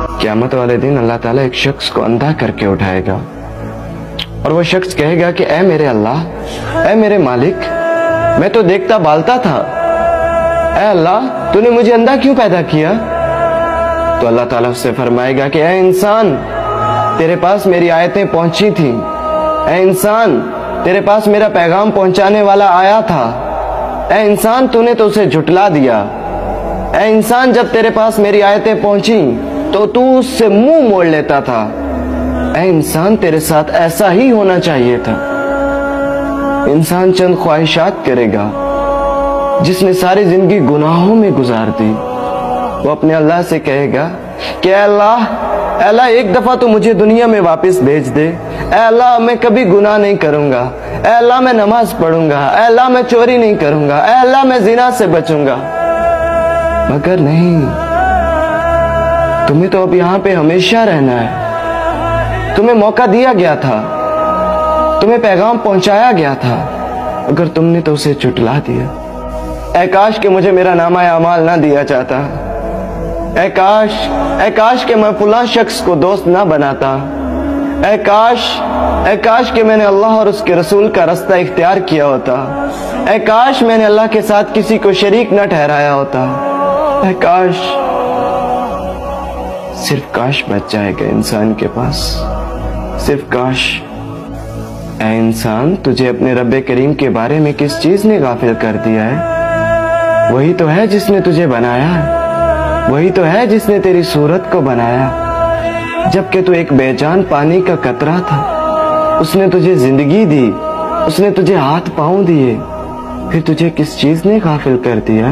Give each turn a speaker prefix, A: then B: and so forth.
A: قیامت والے دن اللہ تعالیٰ ایک شخص کو اندھا کر کے اٹھائے گا اور وہ شخص کہے گا کہ اے میرے اللہ، اے میرے مالک، میں تو دیکھتا بالتا تھا، اے اللہ تو نے مجھے اندھا کیوں پیدا کیا؟ تو اللہ تعالیٰ اس سے فرمائے گا کہ اے انسان، تیرے پاس میری آیتیں پہنچی تھیں، اے انسان تیرے پاس میرا پیغام پہنچانے والا آیا تھا، اے انسان تو نے تو اسے جھٹلا دیا، اے انسان جب تیرے پاس میری آیتیں پہنچیں تو تو اس سے منہ موڑ لیتا تھا، اے انسان تیرے ساتھ ایسا ہی ہونا چاہیے تھا۔ انسان چند خواہشات کرے گا، جس نے ساری زندگی گناہوں میں گزار دی، وہ اپنے اللہ سے کہے گا کہ اے اللہ ایک دفعہ تو مجھے دنیا میں واپس بھیج دے، اے اللہ میں کبھی گناہ نہیں کروں گا، اے اللہ میں نماز پڑھوں گا، اے اللہ میں چوری نہیں کروں گا، اے اللہ میں زنا سے بچوں گا۔ مگر نہیں، تمہیں تو اب یہاں پہ ہمیشہ رہنا ہے، تمہیں موقع دیا گیا تھا، تمہیں پیغام پہنچایا گیا تھا، اگر تم نے تو اسے جھٹلا دیا۔ اے کاش کہ مجھے میرا نامہ اعمال نہ دیا جاتا، اے کاش کہ میں فلاں شخص کو دوست نہ بناتا، اے کاش کہ میں نے اللہ اور اس کے رسول کا رستہ اختیار کیا ہوتا، اے کاش میں نے اللہ کے ساتھ کسی کو شریک نہ ٹھہرایا ہوتا، اے کاش، صرف کاش بچ جائے گا انسان کے پاس، صرف کاش۔ اے انسان، تجھے اپنے رب کریم کے بارے میں کس چیز نے غافل کر دیا ہے؟ وہی تو ہے جس نے تجھے بنایا ہے، وہی تو ہے جس نے تیری صورت کو بنایا، جبکہ تو ایک بے جان پانی کا قطرہ تھا، اس نے تجھے زندگی دی، اس نے تجھے ہاتھ پاؤں دیے، پھر تجھے کس چیز نے غافل کر دیا؟